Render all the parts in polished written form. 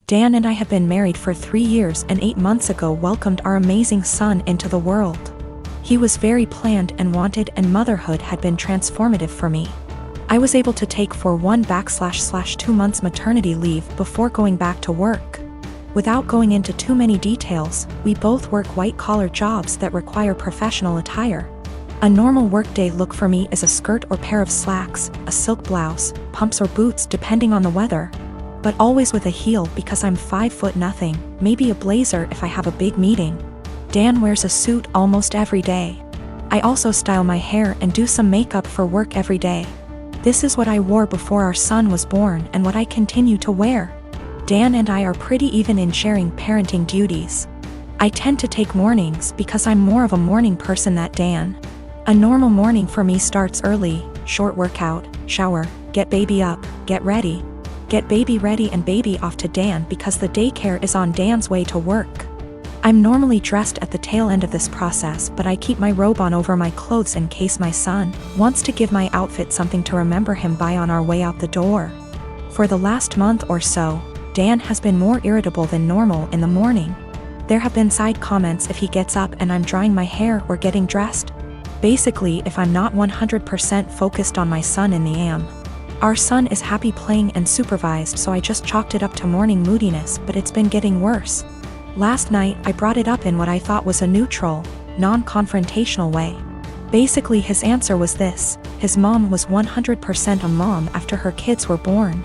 Dan and I have been married for 3 years and 8 months ago welcomed our amazing son into the world. He was very planned and wanted, and motherhood had been transformative for me. I was able to take 1/2 months maternity leave before going back to work. Without going into too many details, we both work white-collar jobs that require professional attire. A normal workday look for me is a skirt or pair of slacks, a silk blouse, pumps or boots depending on the weather, but always with a heel because I'm 5'0", maybe a blazer if I have a big meeting. Dan wears a suit almost every day. I also style my hair and do some makeup for work every day. This is what I wore before our son was born and what I continue to wear. Dan and I are pretty even in sharing parenting duties. I tend to take mornings because I'm more of a morning person than Dan. A normal morning for me starts early: short workout, shower, get baby up, get baby ready and baby off to Dan because the daycare is on Dan's way to work. I'm normally dressed at the tail end of this process, but I keep my robe on over my clothes in case my son wants to give my outfit something to remember him by on our way out the door. For the last month or so, Dan has been more irritable than normal in the morning. There have been side comments if he gets up and I'm drying my hair or getting dressed. Basically, if I'm not 100% focused on my son in the AM. Our son is happy playing and supervised, so I just chalked it up to morning moodiness, but it's been getting worse. Last night, I brought it up in what I thought was a neutral, non-confrontational way. Basically, his answer was this: his mom was 100% a mom after her kids were born.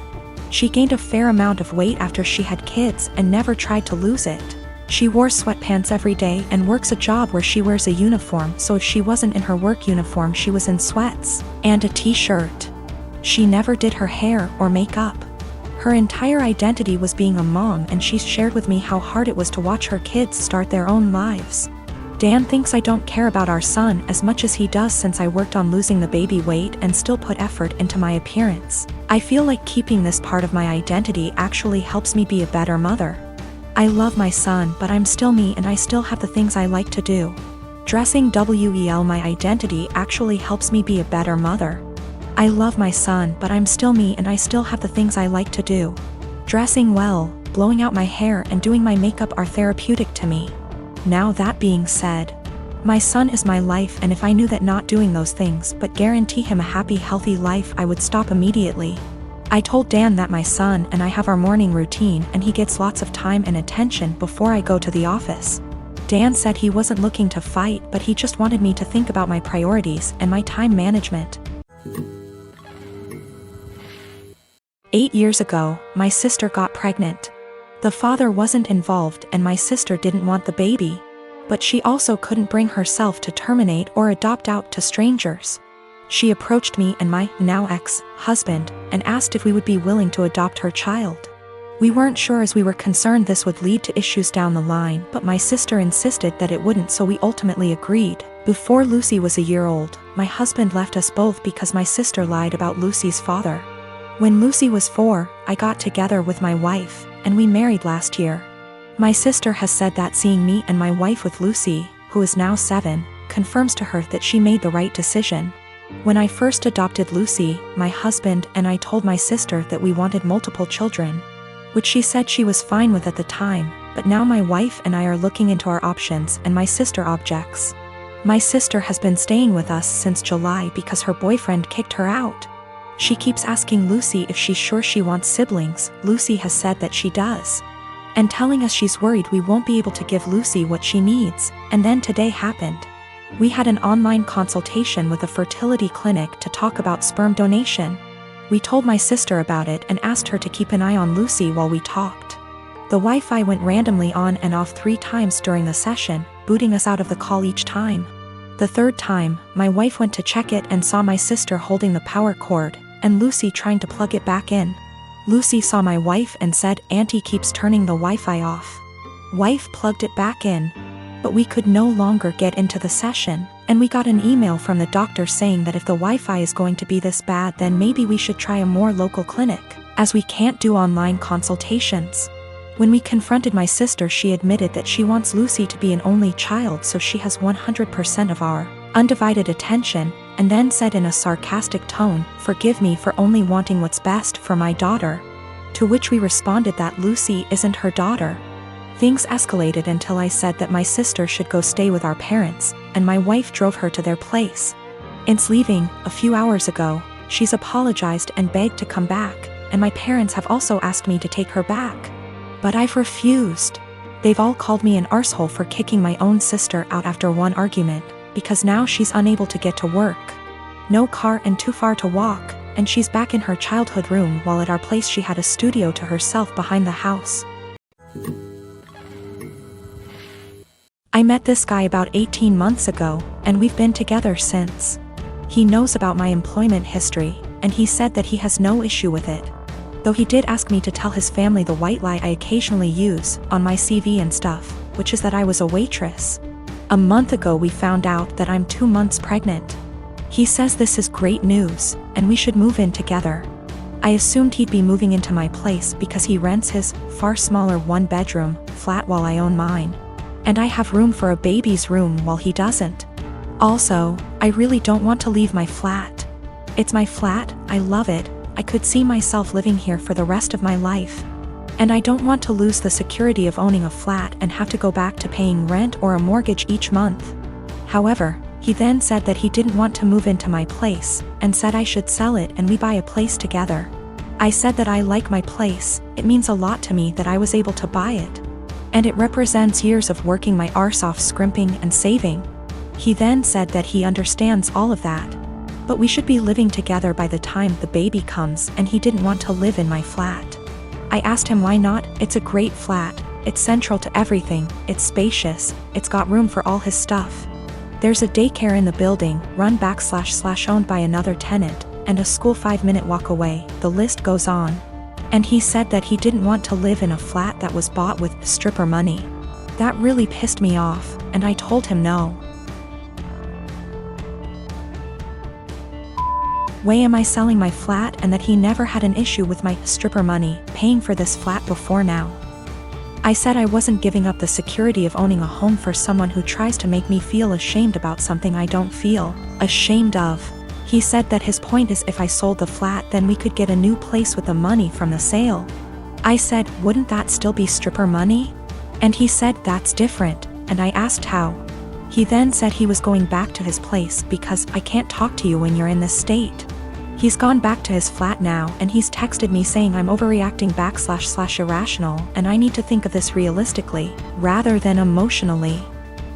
She gained a fair amount of weight after she had kids and never tried to lose it. She wore sweatpants every day and works a job where she wears a uniform, so if she wasn't in her work uniform she was in sweats and a t-shirt. She never did her hair or makeup. Her entire identity was being a mom, and she shared with me how hard it was to watch her kids start their own lives. Dan thinks I don't care about our son as much as he does since I worked on losing the baby weight and still put effort into my appearance. I feel like keeping this part of my identity actually helps me be a better mother. I love my son, but I'm still me and I still have the things I like to do. Dressing well my identity actually helps me be a better mother. I love my son, but I'm still me and I still have the things I like to do. Dressing well, blowing out my hair and doing my makeup are therapeutic to me. Now that being said, my son is my life, and if I knew that not doing those things but guarantee him a happy, healthy life, I would stop immediately. I told Dan that my son and I have our morning routine and he gets lots of time and attention before I go to the office. Dan said he wasn't looking to fight, but he just wanted me to think about my priorities and my time management. 8 years ago, my sister got pregnant. The father wasn't involved and my sister didn't want the baby, but she also couldn't bring herself to terminate or adopt out to strangers. She approached me and my now ex-husband and asked if we would be willing to adopt her child. We weren't sure as we were concerned this would lead to issues down the line, but my sister insisted that it wouldn't, so we ultimately agreed. Before Lucy was a year old, my husband left us both because my sister lied about Lucy's father. When Lucy was 4, I got together with my wife, and we married last year. My sister has said that seeing me and my wife with Lucy, who is now 7, confirms to her that she made the right decision. When I first adopted Lucy, my husband and I told my sister that we wanted multiple children, which she said she was fine with at the time, but now my wife and I are looking into our options and my sister objects. My sister has been staying with us since July because her boyfriend kicked her out. She keeps asking Lucy if she's sure she wants siblings. Lucy has said that she does, and telling us she's worried we won't be able to give Lucy what she needs, and then today happened. We had an online consultation with a fertility clinic to talk about sperm donation. We told my sister about it and asked her to keep an eye on Lucy while we talked. The Wi-Fi went randomly on and off 3 times during the session, booting us out of the call each time. The 3rd time, my wife went to check it and saw my sister holding the power cord, and Lucy trying to plug it back in. Lucy saw my wife and said, "Auntie keeps turning the Wi-Fi off." Wife plugged it back in, but we could no longer get into the session, and we got an email from the doctor saying that if the Wi-Fi is going to be this bad, then maybe we should try a more local clinic, as we can't do online consultations. When we confronted my sister, she admitted that she wants Lucy to be an only child so she has 100% of our undivided attention, and then said in a sarcastic tone, "Forgive me for only wanting what's best for my daughter." To which we responded that Lucy isn't her daughter. Things escalated until I said that my sister should go stay with our parents, and my wife drove her to their place. Since leaving, a few hours ago, she's apologized and begged to come back, and my parents have also asked me to take her back. But I've refused. They've all called me an arsehole for kicking my own sister out after one argument, because now she's unable to get to work. No car and too far to walk, and she's back in her childhood room while at our place she had a studio to herself behind the house. I met this guy about 18 months ago, and we've been together since. He knows about my employment history, and he said that he has no issue with it. Though he did ask me to tell his family the white lie I occasionally use on my CV and stuff, which is that I was a waitress. A month ago we found out that I'm 2 months pregnant. He says this is great news, and we should move in together. I assumed he'd be moving into my place because he rents his far smaller one-bedroom flat while I own mine. And I have room for a baby's room while he doesn't. Also, I really don't want to leave my flat. It's my flat, I love it, I could see myself living here for the rest of my life. And I don't want to lose the security of owning a flat and have to go back to paying rent or a mortgage each month. However, he then said that he didn't want to move into my place, and said I should sell it and we buy a place together. I said that I like my place, it means a lot to me that I was able to buy it. And it represents years of working my arse off scrimping and saving. He then said that he understands all of that. But we should be living together by the time the baby comes, and he didn't want to live in my flat. I asked him why not. It's a great flat, it's central to everything, it's spacious, it's got room for all his stuff. There's a daycare in the building, run / owned by another tenant, and a school 5-minute walk away, the list goes on. And he said that he didn't want to live in a flat that was bought with stripper money. That really pissed me off, and I told him no. Why am I selling my flat, and that he never had an issue with my stripper money paying for this flat before now? I said I wasn't giving up the security of owning a home for someone who tries to make me feel ashamed about something I don't feel ashamed of. He said that his point is if I sold the flat then we could get a new place with the money from the sale. I said, wouldn't that still be stripper money? And he said that's different, and I asked how. He then said he was going back to his place because I can't talk to you when you're in this state. He's gone back to his flat now, and he's texted me saying I'm overreacting / irrational, and I need to think of this realistically, rather than emotionally.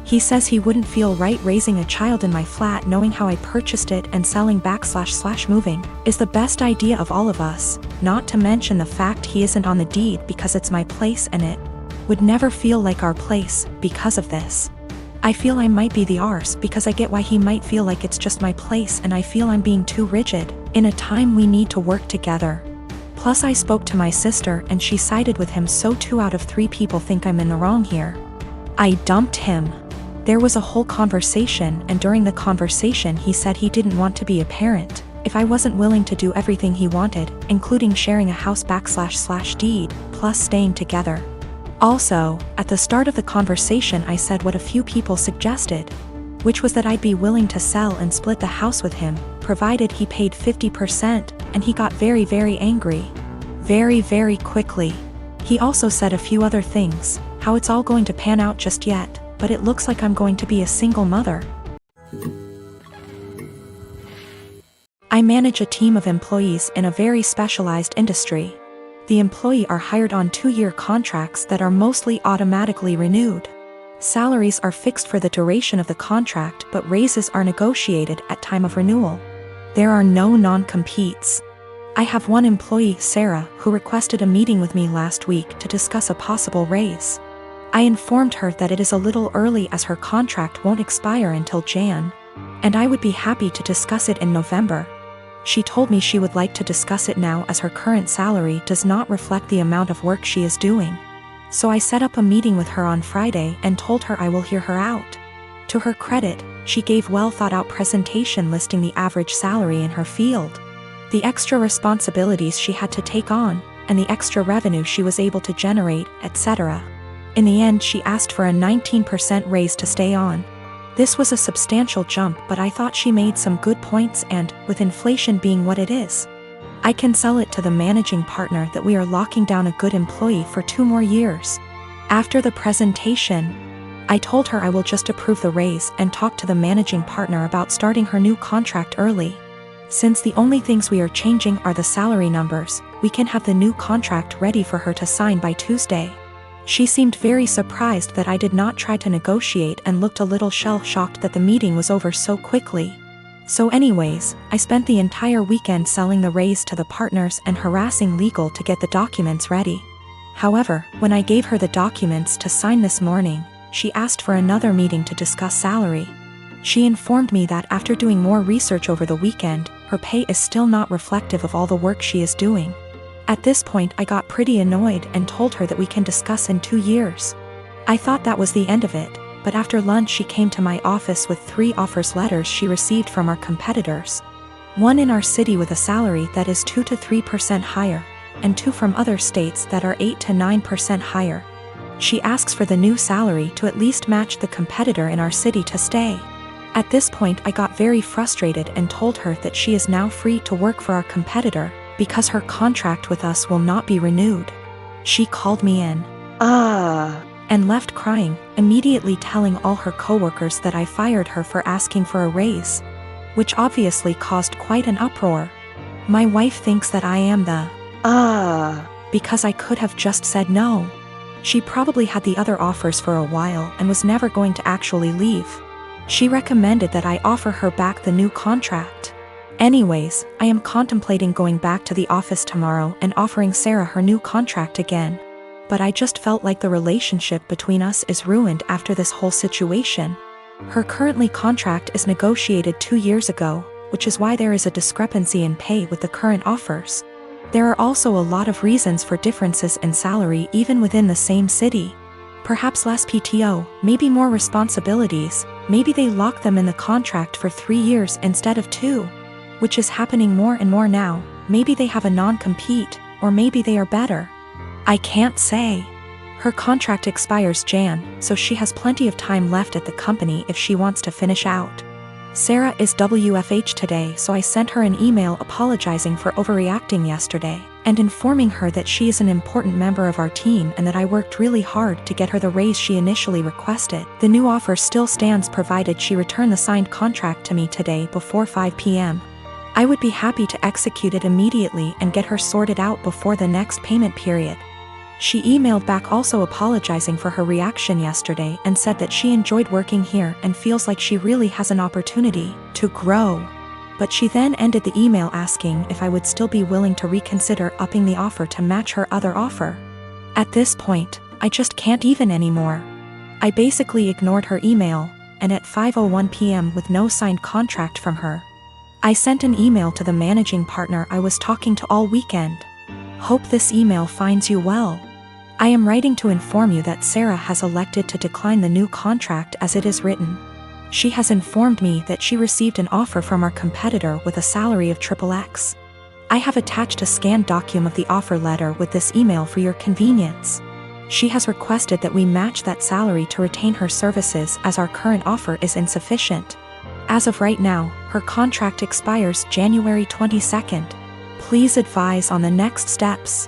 He says he wouldn't feel right raising a child in my flat knowing how I purchased it, and selling back / moving is the best idea of all of us, not to mention the fact he isn't on the deed because it's my place and it would never feel like our place because of this. I feel I might be the arse because I get why he might feel like it's just my place, and I feel I'm being too rigid in a time we need to work together. Plus I spoke to my sister and she sided with him, so 2 out of 3 people think I'm in the wrong here. I dumped him. There was a whole conversation, and during the conversation he said he didn't want to be a parent if I wasn't willing to do everything he wanted, including sharing a house back / deed, plus staying together. Also, at the start of the conversation I said what a few people suggested, which was that I'd be willing to sell and split the house with him, provided he paid 50%, and he got very, very angry. Very, very quickly. He also said a few other things, how it's all going to pan out just yet, but it looks like I'm going to be a single mother. I manage a team of employees in a very specialized industry. The employees are hired on 2-year contracts that are mostly automatically renewed. Salaries are fixed for the duration of the contract, but raises are negotiated at time of renewal. There are no non-competes. I have one employee, Sarah, who requested a meeting with me last week to discuss a possible raise. I informed her that it is a little early as her contract won't expire until Jan, and I would be happy to discuss it in November. She told me she would like to discuss it now as her current salary does not reflect the amount of work she is doing. So I set up a meeting with her on Friday and told her I will hear her out. To her credit, she gave well thought out presentation listing the average salary in her field, the extra responsibilities she had to take on, and the extra revenue she was able to generate, etc. In the end she asked for a 19% raise to stay on. This was a substantial jump, but I thought she made some good points, and, with inflation being what it is, I can sell it to the managing partner that we are locking down a good employee for 2 more years. After the presentation, I told her I will just approve the raise and talk to the managing partner about starting her new contract early. Since the only things we are changing are the salary numbers, we can have the new contract ready for her to sign by Tuesday. She seemed very surprised that I did not try to negotiate and looked a little shell-shocked that the meeting was over so quickly. So anyways, I spent the entire weekend selling the raise to the partners and harassing legal to get the documents ready. However, when I gave her the documents to sign this morning, she asked for another meeting to discuss salary. She informed me that after doing more research over the weekend, her pay is still not reflective of all the work she is doing. At this point, I got pretty annoyed and told her that we can discuss in 2 years. I thought that was the end of it, but after lunch she came to my office with 3 offers letters she received from our competitors. One in our city with a salary that is 2 to 3% higher, and 2 from other states that are 8 to 9% higher. She asks for the new salary to at least match the competitor in our city to stay. At this point I got very frustrated and told her that she is now free to work for our competitor, because her contract with us will not be renewed. She called me in and left crying, immediately telling all her coworkers that I fired her for asking for a raise, which obviously caused quite an uproar. My wife thinks that I am the because I could have just said no. She probably had the other offers for a while and was never going to actually leave. She recommended that I offer her back the new contract. Anyways, I am contemplating going back to the office tomorrow and offering Sarah her new contract again. But I just felt like the relationship between us is ruined after this whole situation. Her currently contract is negotiated 2 years ago, which is why there is a discrepancy in pay with the current offers. There are also a lot of reasons for differences in salary even within the same city. Perhaps less PTO, maybe more responsibilities, maybe they lock them in the contract for 3 years instead of 2. Which is happening more and more now. Maybe they have a non-compete, or maybe they are better. I can't say. Her contract expires Jan, so she has plenty of time left at the company if she wants to finish out. Sarah is WFH today, so I sent her an email apologizing for overreacting yesterday, and informing her that she is an important member of our team and that I worked really hard to get her the raise she initially requested. The new offer still stands provided she return the signed contract to me today before 5 p.m. I would be happy to execute it immediately and get her sorted out before the next payment period. She emailed back also apologizing for her reaction yesterday and said that she enjoyed working here and feels like she really has an opportunity to grow. But she then ended the email asking if I would still be willing to reconsider upping the offer to match her other offer. At this point, I just can't even anymore. I basically ignored her email, and at 5:01 p.m. with no signed contract from her, I sent an email to the managing partner I was talking to all weekend. Hope this email finds you well. I am writing to inform you that Sarah has elected to decline the new contract as it is written. She has informed me that she received an offer from our competitor with a salary of XXX. I have attached a scanned document of the offer letter with this email for your convenience. She has requested that we match that salary to retain her services as our current offer is insufficient. As of right now, her contract expires January 22nd. Please advise on the next steps.